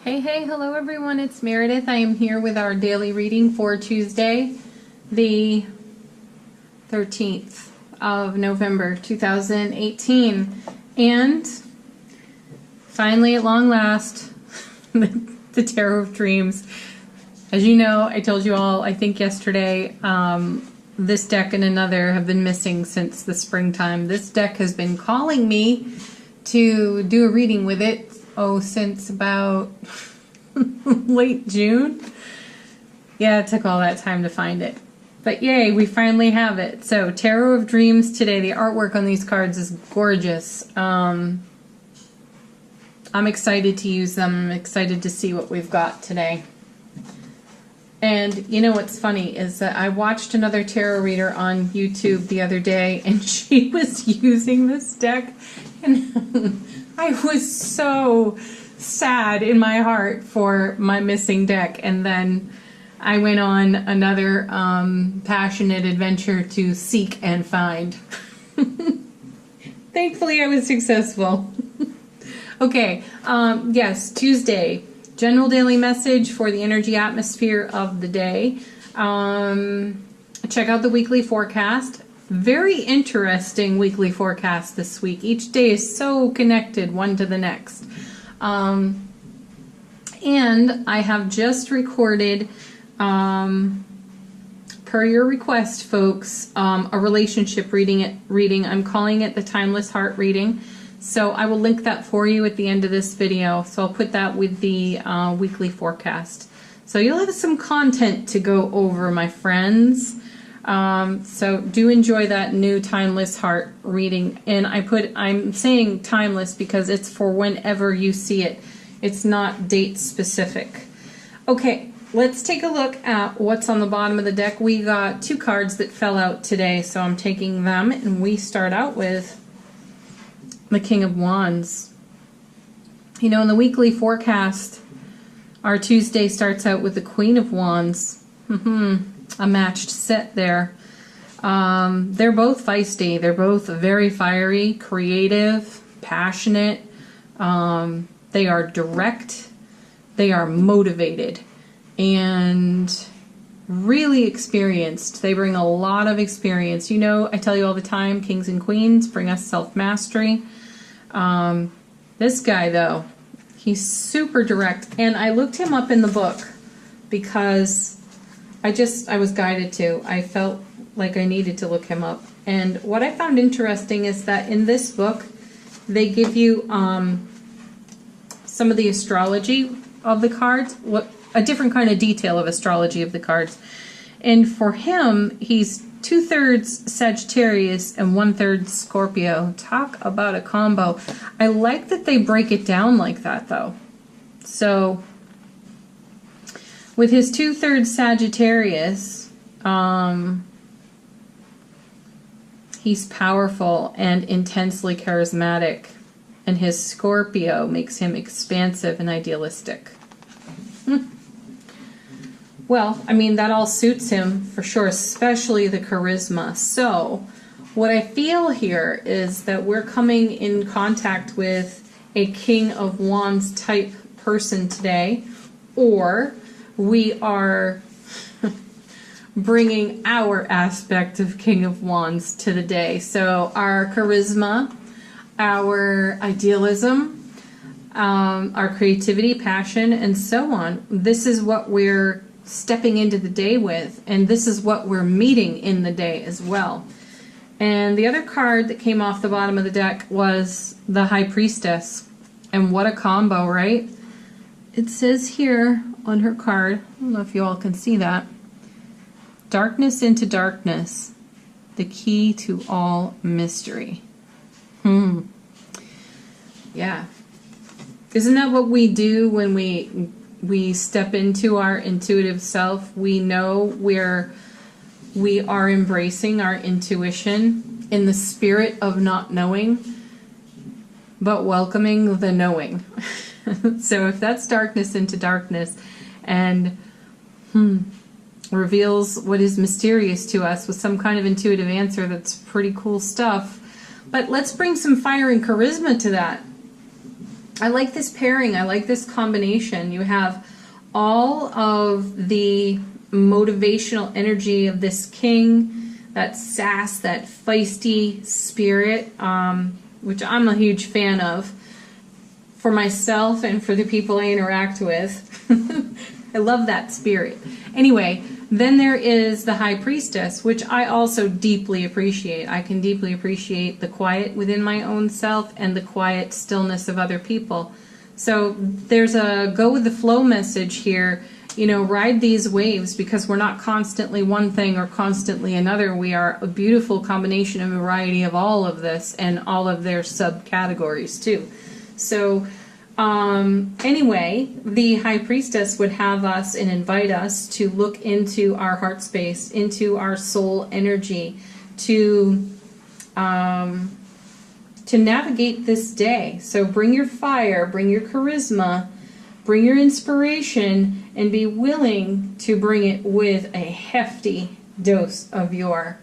Hey, hello everyone, it's Meredith. I am here with our daily reading for Tuesday, the 13th of November 2018. And finally, at long last, the Tarot of Dreams. As you know, I told you all, I think yesterday, this deck and another have been missing since the springtime. This deck has been calling me to do a reading with it. Since about late June. Yeah, it took all that time to find it. But yay, we finally have it. So, Tarot of Dreams today. The artwork on these cards is gorgeous. I'm excited to use them. I'm excited to see what we've got today. And you know what's funny is that I watched another tarot reader on YouTube the other day, and she was using this deck, and I was so sad in my heart for my missing deck. And then I went on another passionate adventure to seek and find. Thankfully, I was successful. Okay, yes, Tuesday. General daily message for the energy atmosphere of the day. Check out the weekly forecast. Very interesting weekly forecast this week. Each day is so connected one to the next. And I have just recorded, per your request, folks, a relationship reading. I'm calling it the Timeless Heart reading. So I will link that for you at the end of this video. So I'll put that with the weekly forecast. So you'll have some content to go over, my friends. So do enjoy that new Timeless Heart reading. And I'm saying timeless because it's for whenever you see it. It's not date specific. Okay, let's take a look at what's on the bottom of the deck. We got two cards that fell out today, so I'm taking them, and we start out with the King of Wands. You know, in the weekly forecast, our Tuesday starts out with the Queen of Wands. A matched set there. They're both feisty. They're both very fiery, creative, passionate. They are direct. They are motivated and really experienced. They bring a lot of experience. You know, I tell you all the time, kings and queens bring us self-mastery. This guy, though, he's super direct. And I looked him up in the book because I was guided to. I felt like I needed to look him up. And what I found interesting is that in this book, they give you some of the astrology of the cards, a different kind of detail of astrology of the cards. And for him, he's 2/3 Sagittarius and 1/3 Scorpio. Talk about a combo. I like that they break it down like that, though. So with his 2/3 Sagittarius, he's powerful and intensely charismatic, and his Scorpio makes him expansive and idealistic. Well, I mean, that all suits him for sure, especially the charisma. So what I feel here is that we're coming in contact with a King of Wands type person today, or we are bringing our aspect of King of Wands to the day. So our charisma, our idealism, our creativity, passion, and so on. This is what we're stepping into the day with, and this is what we're meeting in the day as well. And the other card that came off the bottom of the deck was the High Priestess. And what a combo, right? It says here on her card, I don't know if you all can see that, darkness into darkness, the key to all mystery. Yeah. Isn't that what we do when we step into our intuitive self? We know we are embracing our intuition in the spirit of not knowing, but welcoming the knowing. So if that's darkness into darkness and reveals what is mysterious to us with some kind of intuitive answer, that's pretty cool stuff. But let's bring some fire and charisma to that. I like this pairing. I like this combination. You have all of the motivational energy of this king, that sass, that feisty spirit, which I'm a huge fan of for myself and for the people I interact with. I love that spirit. Anyway, then there is the High Priestess, which I also deeply appreciate. I can deeply appreciate the quiet within my own self and the quiet stillness of other people. So there's a go with the flow message here. You know, ride these waves, because we're not constantly one thing or constantly another. We are a beautiful combination and variety of all of this and all of their subcategories too. So anyway, the High Priestess would have us and invite us to look into our heart space, into our soul energy, to navigate this day. So bring your fire, bring your charisma, bring your inspiration, and be willing to bring it with a hefty dose of your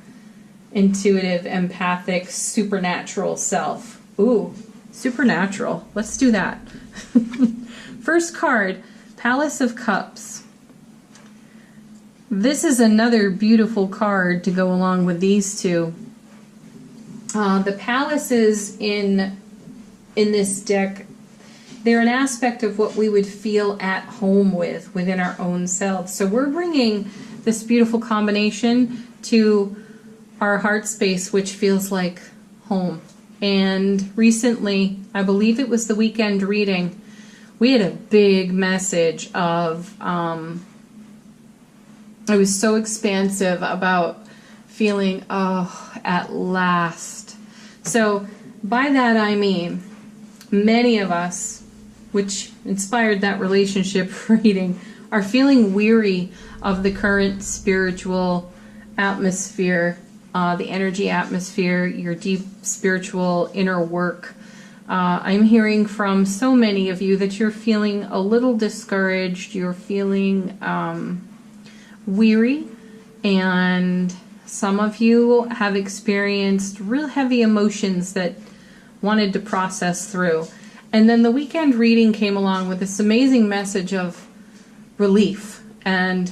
intuitive, empathic, supernatural self. Ooh, supernatural. Let's do that. First card, Palace of Cups. This is another beautiful card to go along with these two. The palaces in this deck, they're an aspect of what we would feel at home with within our own selves. So we're bringing this beautiful combination to our heart space, which feels like home. And recently, I believe it was the weekend reading, we had a big message of, it was so expansive about feeling, oh, at last. So by that I mean, many of us, which inspired that relationship reading, are feeling weary of the current spiritual atmosphere, the energy atmosphere, your deep spiritual inner work. I'm hearing from so many of you that you're feeling a little discouraged, you're feeling weary, and some of you have experienced real heavy emotions that wanted to process through. And then the weekend reading came along with this amazing message of relief and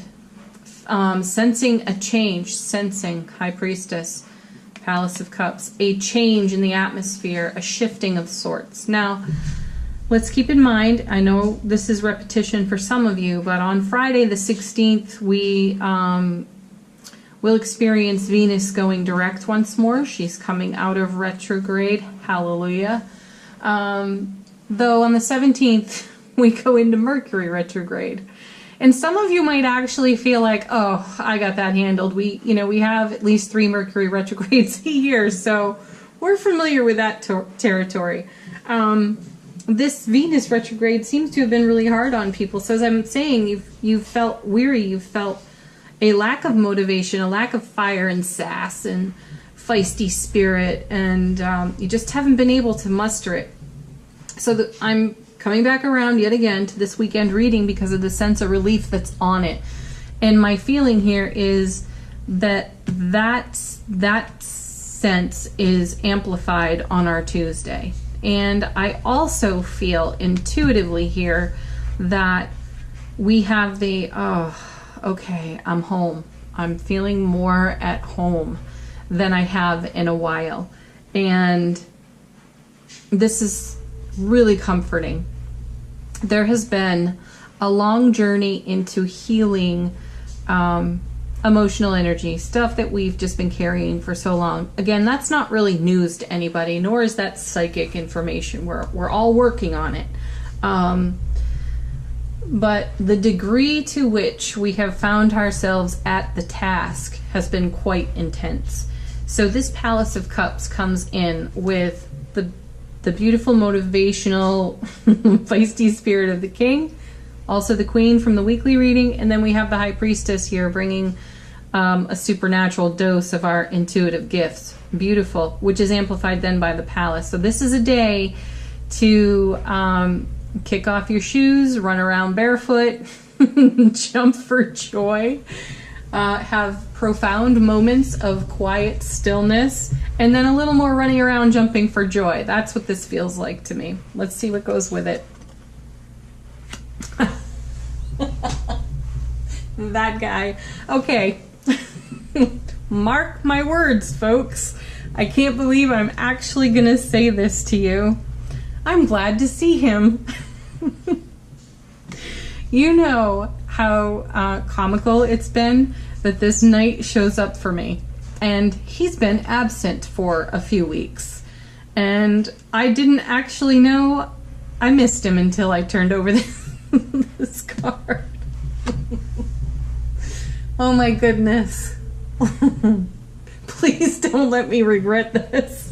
sensing a change, sensing, High Priestess, Palace of Cups, a change in the atmosphere, a shifting of sorts. Now, let's keep in mind, I know this is repetition for some of you, but on Friday the 16th, we will experience Venus going direct once more. She's coming out of retrograde. Hallelujah. Though on the 17th, we go into Mercury retrograde. And some of you might actually feel like, oh, I got that handled. We have at least 3 Mercury retrogrades a year, so we're familiar with that territory. This Venus retrograde seems to have been really hard on people. So as I'm saying, you've felt weary, you've felt a lack of motivation, a lack of fire and sass and feisty spirit, and you just haven't been able to muster it. So I'm coming back around yet again to this weekend reading because of the sense of relief that's on it. And my feeling here is that sense is amplified on our Tuesday. And I also feel intuitively here that we have the, oh, okay, I'm home. I'm feeling more at home than I have in a while. And this is really comforting. There has been a long journey into healing emotional energy, stuff that we've just been carrying for so long. Again, that's not really news to anybody, nor is that psychic information. We're all working on it. But the degree to which we have found ourselves at the task has been quite intense. So this Palace of Cups comes in with the beautiful motivational feisty spirit of the king, also the queen from the weekly reading, and then we have the High Priestess here bringing a supernatural dose of our intuitive gifts. Beautiful, which is amplified then by the palace. So this is a day to kick off your shoes, run around barefoot, jump for joy. have profound moments of quiet stillness, and then a little more running around jumping for joy. That's what this feels like to me. Let's see what goes with it. That guy. Okay. Mark my words, folks. I can't believe I'm actually going to say this to you. I'm glad to see him. You know how comical it's been that this knight shows up for me. And he's been absent for a few weeks. And I didn't actually know I missed him until I turned over this card. Oh my goodness. Please don't let me regret this.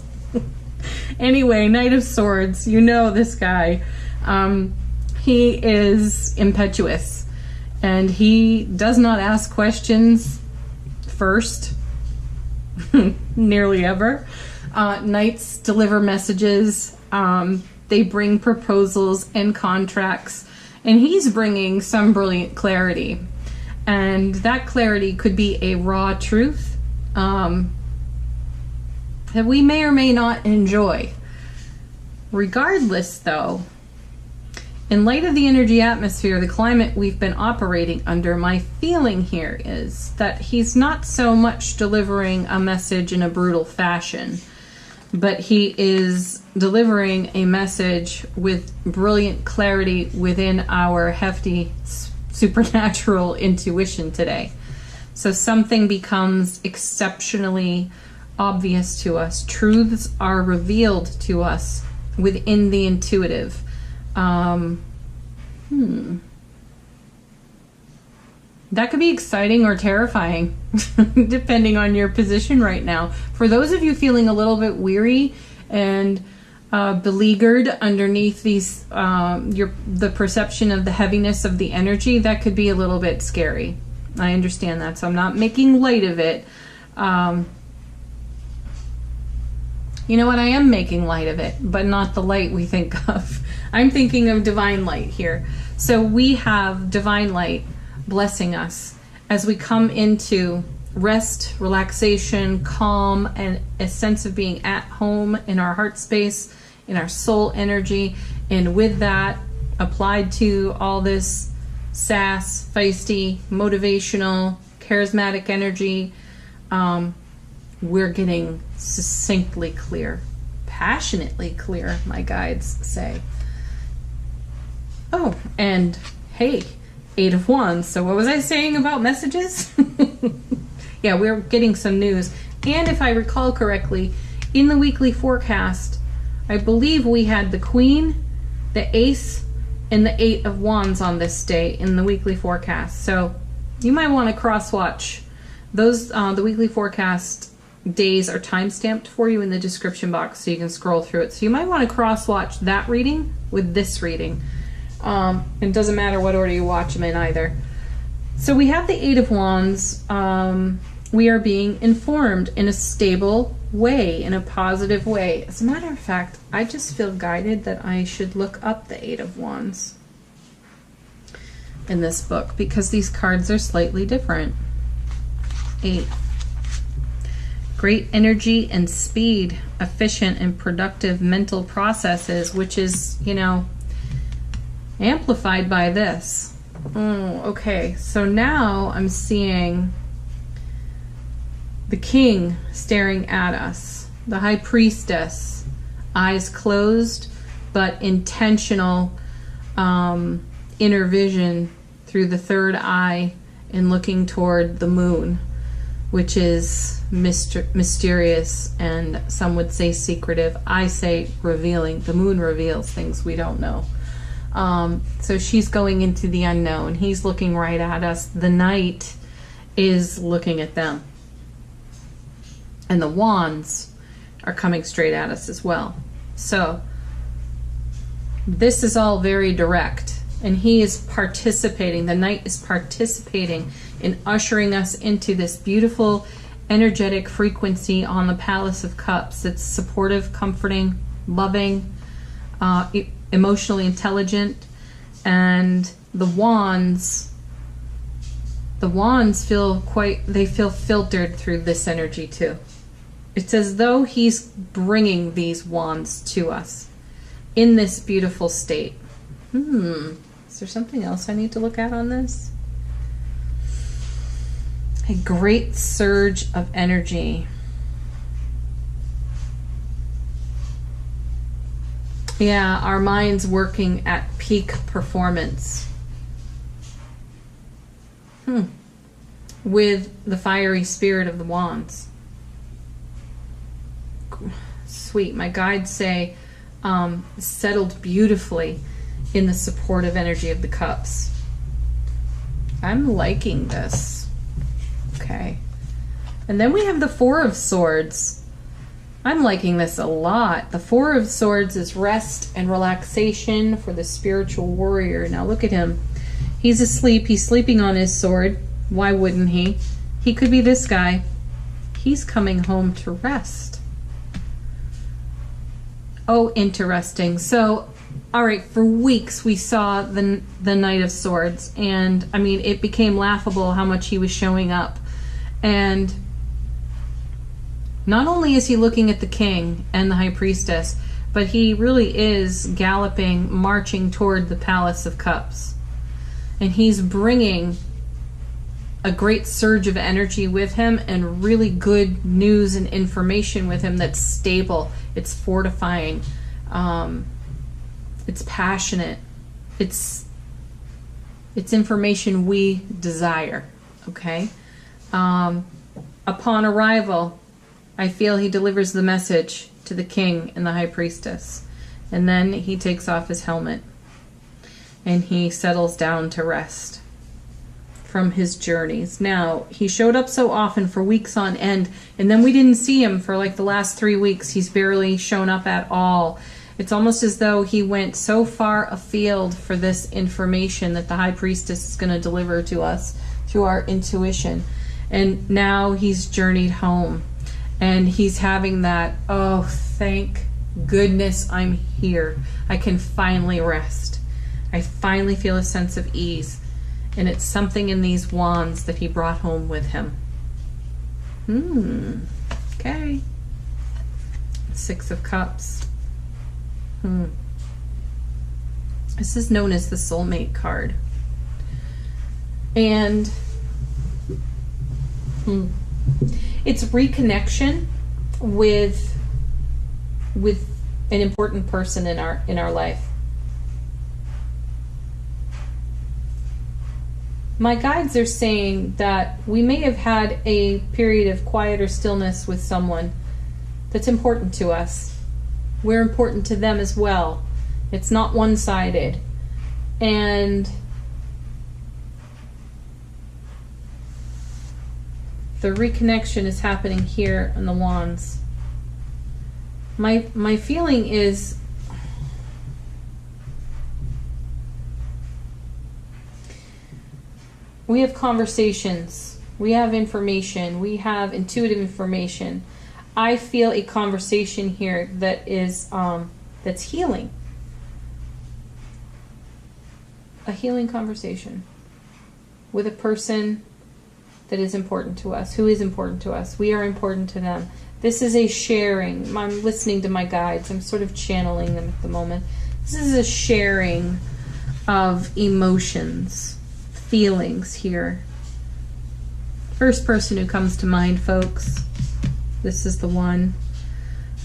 Anyway, Knight of Swords, you know this guy. He is impetuous, and he does not ask questions first, nearly ever. Knights deliver messages. They bring proposals and contracts, and he's bringing some brilliant clarity. And that clarity could be a raw truth that we may or may not enjoy. Regardless, though, in light of the energy atmosphere, the climate we've been operating under, my feeling here is that he's not so much delivering a message in a brutal fashion, but he is delivering a message with brilliant clarity within our hefty supernatural intuition today. So something becomes exceptionally obvious to us. Truths are revealed to us within the intuitive. That could be exciting or terrifying, depending on your position right now. For those of you feeling a little bit weary and beleaguered underneath these, the perception of the heaviness of the energy, that could be a little bit scary. I understand that, so I'm not making light of it. You know what? I am making light of it, but not the light we think of. I'm thinking of divine light here. So we have divine light blessing us as we come into rest, relaxation, calm, and a sense of being at home in our heart space, in our soul energy. And with that, applied to all this sass, feisty, motivational, charismatic energy, we're getting succinctly clear, passionately clear, my guides say. Oh, and hey, 8 of Wands. So what was I saying about messages? Yeah, we're getting some news. And if I recall correctly, in the weekly forecast, I believe we had the Queen, the Ace, and the 8 of Wands on this day in the weekly forecast. So you might want to cross-watch those. The weekly forecast days are time-stamped for you in the description box, so you can scroll through it. So you might want to cross-watch that reading with this reading. It doesn't matter what order you watch them in either. So we have the 8 of Wands. We are being informed in a stable way, in a positive way. As a matter of fact, I just feel guided that I should look up the 8 of Wands in this book, because these cards are slightly different. 8. Great energy and speed, efficient and productive mental processes, which is, you know, amplified by this. Okay, so now I'm seeing the King staring at us, the High Priestess, eyes closed, but intentional inner vision through the third eye and looking toward the moon, which is mysterious and some would say secretive. I say revealing. The moon reveals things we don't know. So she's going into the unknown. He's looking right at us. The Knight is looking at them. And the Wands are coming straight at us as well. So this is all very direct. And he is participating. The Knight is participating in ushering us into this beautiful energetic frequency on the Palace of Cups. It's supportive, comforting, loving, emotionally intelligent. And the Wands the wands they feel filtered through this energy too. It's as though he's bringing these wands to us in this beautiful state. Is there something else I need to look at on this? A great surge of energy. Yeah, our mind's working at peak performance. With the fiery spirit of the wands. Sweet. My guides say settled beautifully in the supportive energy of the cups. I'm liking this. Okay. And then we have the Four of Swords. I'm liking this a lot. The Four of Swords is rest and relaxation for the spiritual warrior. Now look at him. He's asleep. He's sleeping on his sword. Why wouldn't he? He could be this guy. He's coming home to rest. Oh, interesting. So, all right, for weeks we saw the Knight of Swords, and I mean, it became laughable how much he was showing up. And not only is he looking at the king and the high priestess, but he really is galloping, marching toward the Palace of Cups. And he's bringing a great surge of energy with him and really good news and information with him that's stable. It's fortifying. It's passionate. It's information we desire. Okay? Upon arrival, I feel he delivers the message to the king and the high priestess. And then he takes off his helmet and he settles down to rest from his journeys. Now, he showed up so often for weeks on end, and then we didn't see him for like the last 3 weeks. He's barely shown up at all. It's almost as though he went so far afield for this information that the high priestess is going to deliver to us through our intuition. And now he's journeyed home, and he's having that, oh, thank goodness I'm here. I can finally rest. I finally feel a sense of ease. And it's something in these wands that he brought home with him. Okay. Six of Cups. This is known as the soulmate card. And it's reconnection with an important person in our life. My guides are saying that we may have had a period of quiet or stillness with someone that's important to us. We're important to them as well. It's not one-sided. And the reconnection is happening here in the wands. My feeling is we have conversations, we have information, we have intuitive information. I feel a conversation here that is that's healing. A healing conversation with a person that is important to us, who is important to us. We are important to them. This is a sharing. I'm listening to my guides. I'm sort of channeling them at the moment. This is a sharing of emotions, feelings here. First person who comes to mind, folks. This is the one.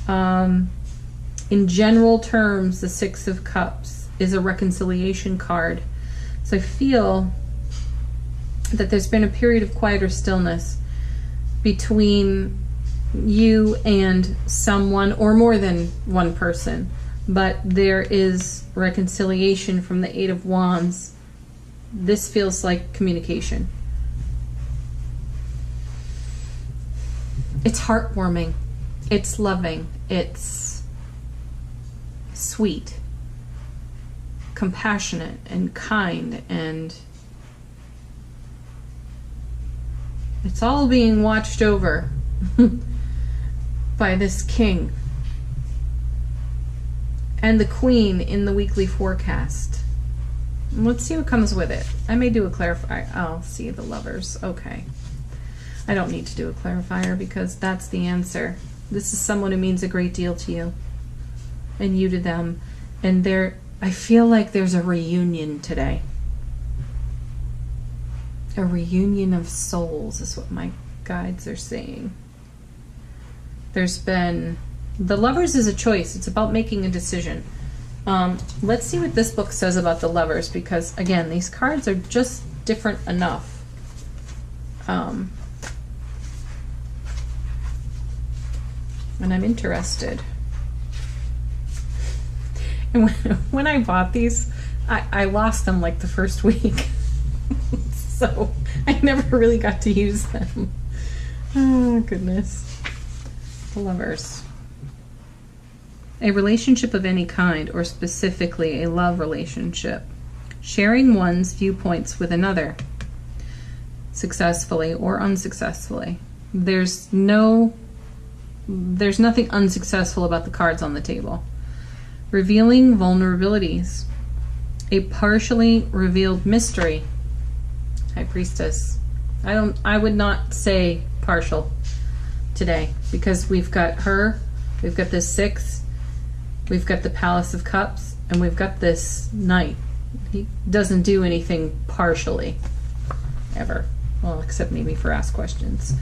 In general terms, the Six of Cups is a reconciliation card. So I feel that there's been a period of quieter stillness between you and someone, or more than one person, but there is reconciliation from the Eight of Wands. This feels like communication. It's heartwarming, it's loving, it's sweet, compassionate and kind, and it's all being watched over by this king and the queen in the weekly forecast. Let's see what comes with it. I may do a clarifier. Oh, see the Lovers. Okay. I don't need to do a clarifier because that's the answer. This is someone who means a great deal to you. And you to them. And I feel like there's a reunion today. A reunion of souls is what my guides are saying. The Lovers is a choice. It's about making a decision. Let's see what this book says about the Lovers, because again, these cards are just different enough. And I'm interested. And when I bought these, I lost them like the first week. So I never really got to use them. Oh, goodness. The Lovers. A relationship of any kind, or specifically a love relationship. Sharing one's viewpoints with another, successfully or unsuccessfully. There's nothing unsuccessful about the cards on the table. Revealing vulnerabilities. A partially revealed mystery. High Priestess. I would not say partial today, because we've got her, we've got this 6, we've got the Palace of Cups, and we've got this Knight. He doesn't do anything partially, ever. Well, except maybe for ask questions.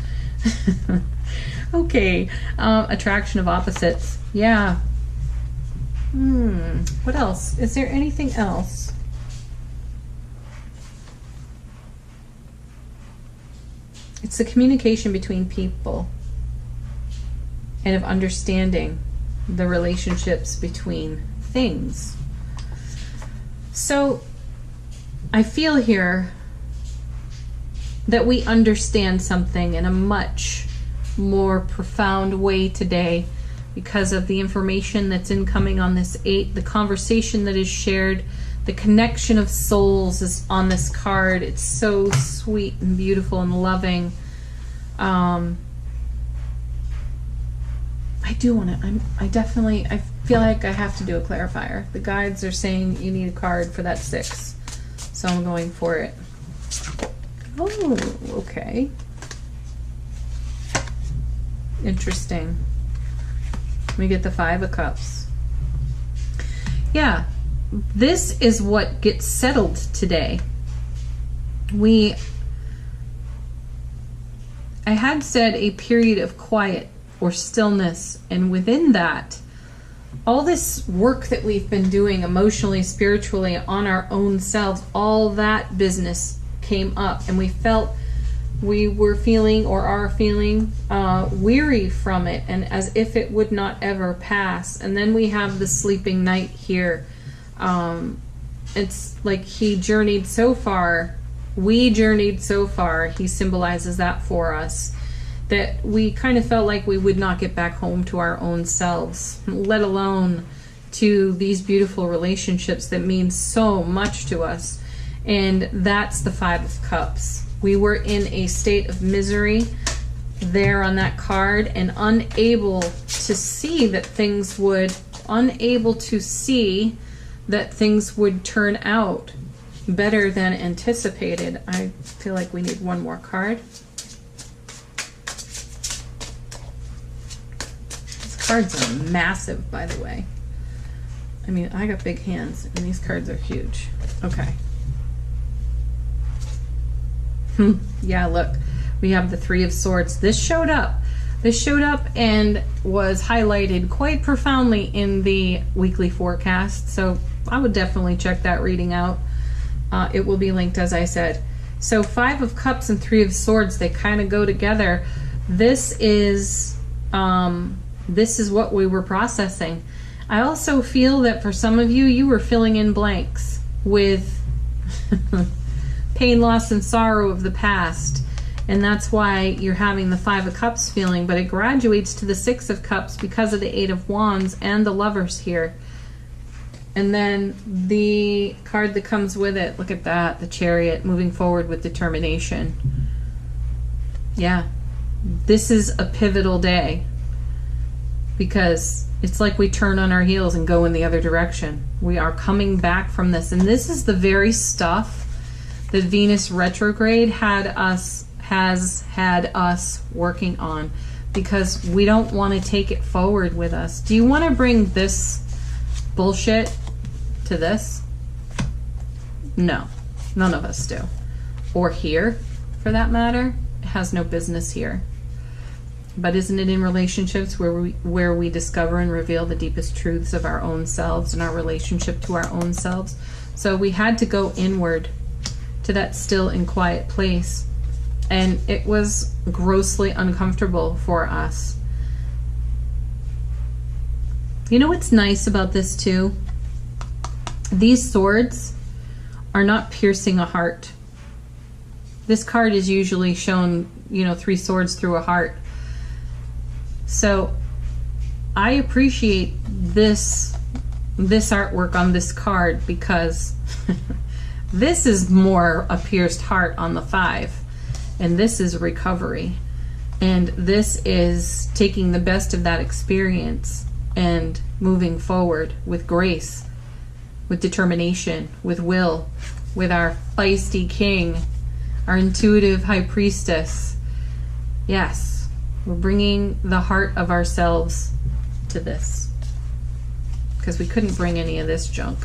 Okay, attraction of opposites. Yeah. What else? Is there anything else? It's the communication between people and of understanding the relationships between things. So I feel here that we understand something in a much more profound way today because of the information that's incoming on this 8, the conversation that is shared, the connection of souls is on this card. It's so sweet and beautiful and loving. I do want to, I feel like I have to do a clarifier. The guides are saying you need a card for that 6. So I'm going for it. Oh, okay. Interesting. We get the 5 of Cups. Yeah, this is what gets settled today. I had said a period of quiet or stillness, and within that, all this work that we've been doing emotionally, spiritually, on our own selves, all that business came up, and we felt we were feeling or are feeling weary from it, and as if it would not ever pass. And then we have the sleeping Knight here. It's like he journeyed so far, we journeyed so far, he symbolizes that for us, that we kind of felt like we would not get back home to our own selves, let alone to these beautiful relationships that mean so much to us. And that's the 5 of Cups. We were in a state of misery there on that card, and unable to see that things would turn out better than anticipated. I feel like we need one more card. These cards are massive, by the way. I mean, I got big hands, and these cards are huge. Okay. Yeah, look, we have the 3 of Swords. This showed up. This showed up and was highlighted quite profoundly in the weekly forecast. So I would definitely check that reading out. It will be linked, as I said. So 5 of Cups and 3 of Swords, they kind of go together. This is what we were processing. I also feel that for some of you, you were filling in blanks with pain, loss, and sorrow of the past. And that's why you're having the 5 of Cups feeling, but it graduates to the 6 of Cups because of the 8 of Wands and the Lovers here. And then the card that comes with it, look at that, the Chariot, moving forward with determination. Yeah, this is a pivotal day because it's like we turn on our heels and go in the other direction. We are coming back from this. And this is the very stuff that Venus retrograde has had us working on, because we don't want to take it forward with us. Do you want to bring this bullshit to this? No, none of us do. Or here, for that matter. It has no business here. But isn't it in relationships where we discover and reveal the deepest truths of our own selves and our relationship to our own selves? So we had to go inward to that still and quiet place. And it was grossly uncomfortable for us. You know what's nice about this too? These swords are not piercing a heart. This card is usually shown, you know, 3 swords through a heart. So I appreciate this artwork on this card, because this is more a pierced heart on the 5, and this is recovery, and this is taking the best of that experience and moving forward with grace, with determination, with will, with our feisty king, our intuitive high priestess. Yes. We're bringing the heart of ourselves to this, because we couldn't bring any of this junk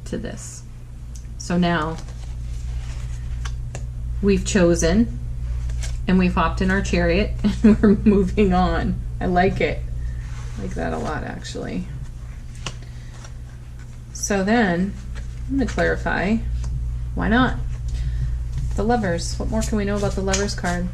to this. So now we've chosen, and we've hopped in our chariot, and we're moving on. I like it. I like that a lot, actually. So then I'm going to clarify, why not? The Lovers. What more can we know about the Lovers card?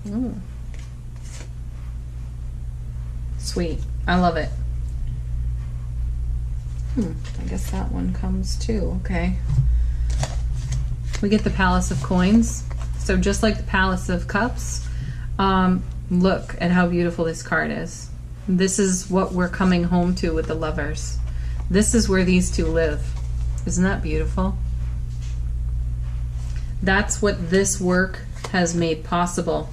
Ooh. Sweet. I love it. I guess that one comes too. Okay. We get the Palace of Coins. So just like the Palace of Cups, look at how beautiful this card is. This is what we're coming home to with the Lovers. This is where these two live. Isn't that beautiful? That's what this work has made possible.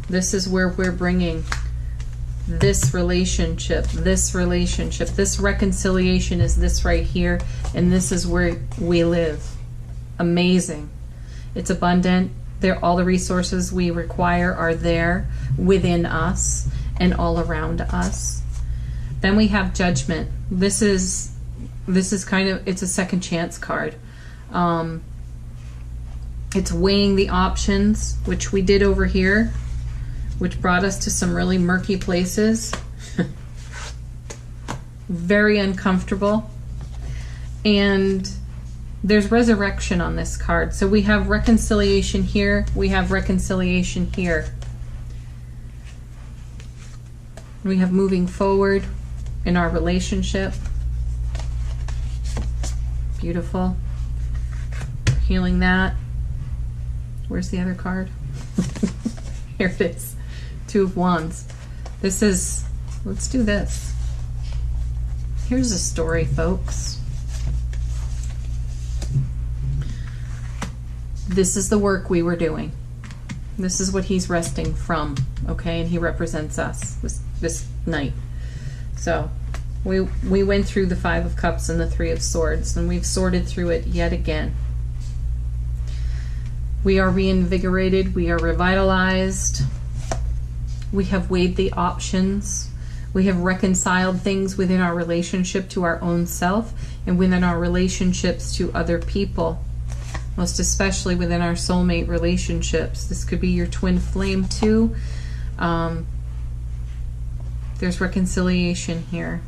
This is where we're bringing this relationship, this reconciliation is this right here, and this is where we live. Amazing. It's abundant. There, all the resources we require are there within us and all around us. Then we have Judgment. This is kind of, it's a second chance card. It's weighing the options, which we did over here, which brought us to some really murky places. Very uncomfortable. And there's resurrection on this card. So we have reconciliation here, we have reconciliation here. We have moving forward in our relationship. Beautiful. Healing that. Where's the other card? Here it is. 2 of Wands. This is, let's do this. Here's a story, folks. This is the work we were doing. This is what he's resting from, okay? And he represents us this night. So we went through the 5 of Cups and the 3 of Swords, and we've sorted through it yet again. We are reinvigorated, we are revitalized. We have weighed the options. We have reconciled things within our relationship to our own self and within our relationships to other people, most especially within our soulmate relationships. This could be your twin flame too. There's reconciliation here.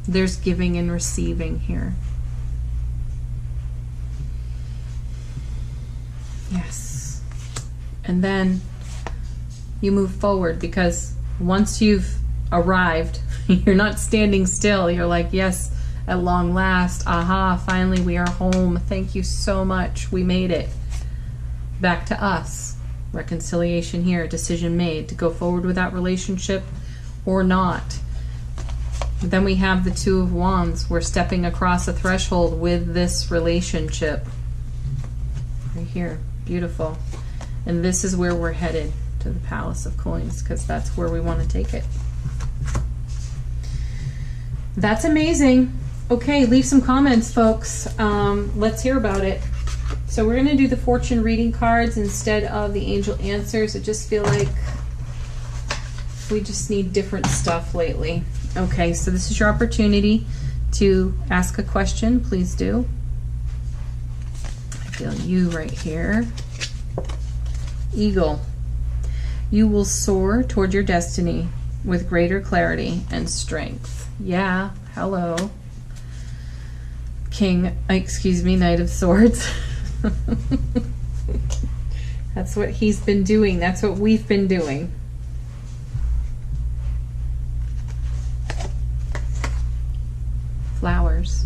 There's giving and receiving here. Yes. And then you move forward, because once you've arrived, you're not standing still. You're like, yes, at long last, aha, finally we are home. Thank you so much. We made it. back to us. Reconciliation here, decision made to go forward with that relationship or not. Then we have the Two of Wands. We're stepping across a threshold with this relationship. Right here. Beautiful. And this is where we're headed, to the Palace of Coins, because that's where we want to take it. That's amazing. Okay, leave some comments, folks. Let's hear about it. So we're going to do the fortune reading cards instead of the angel answers. I just feel like we just need different stuff lately. Okay, so this is your opportunity to ask a question. Please do. I feel you right here. Eagle. You will soar toward your destiny with greater clarity and strength. Yeah, hello. Knight of Swords. That's what he's been doing. That's what we've been doing. Flowers.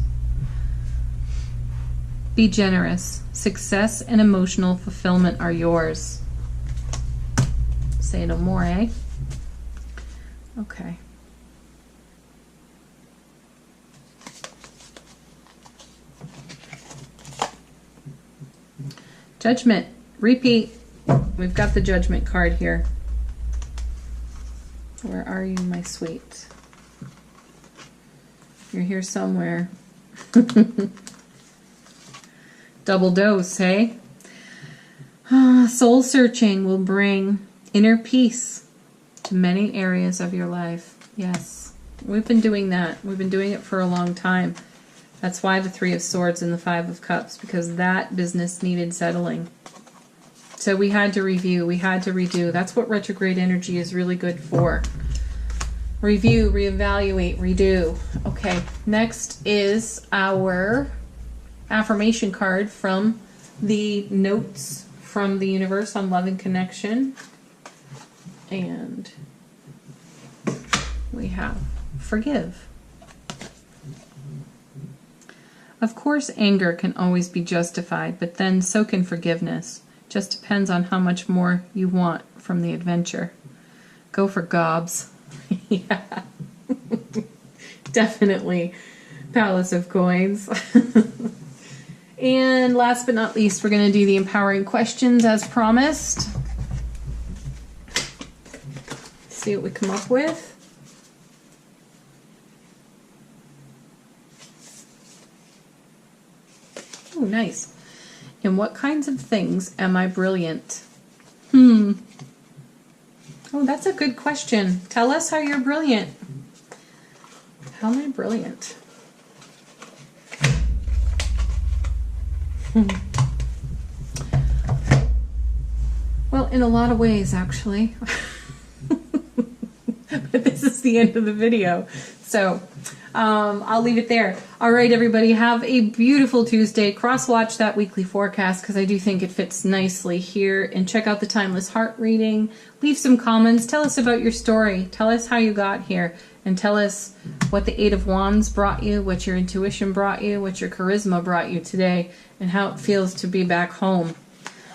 Be generous. Success and emotional fulfillment are yours. Say no more, eh? Okay. Judgment. Repeat. We've got the Judgment card here. Where are you, my sweet? You're here somewhere. Double dose, hey? Soul searching will bring inner peace to many areas of your life. Yes, we've been doing that. We've been doing it for a long time. That's why the Three of Swords and the Five of Cups, because that business needed settling. So we had to review, we had to redo. That's what retrograde energy is really good for. Review, reevaluate, redo. Okay, next is our affirmation card from the notes from the universe on love and connection. And we have forgive. Of course, anger can always be justified, but then so can forgiveness. Just depends on how much more you want from the adventure. Go for gobs. Yeah. Definitely. Palace of Coins. And last but not least, we're going to do the empowering questions as promised. See what we come up with. Oh, nice. In what kinds of things am I brilliant? Oh, that's a good question. Tell us how you're brilliant. How am I brilliant? Well, in a lot of ways, actually. But this is the end of the video. So I'll leave it there. All right, everybody, have a beautiful Tuesday. Cross-watch that weekly forecast because I do think it fits nicely here. And check out the Timeless Heart reading. Leave some comments. Tell us about your story. Tell us how you got here. And tell us what the Eight of Wands brought you, what your intuition brought you, what your charisma brought you today, and how it feels to be back home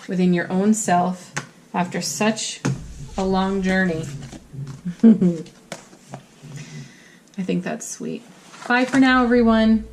within your own self after such a long journey. I think that's sweet. Bye for now, everyone.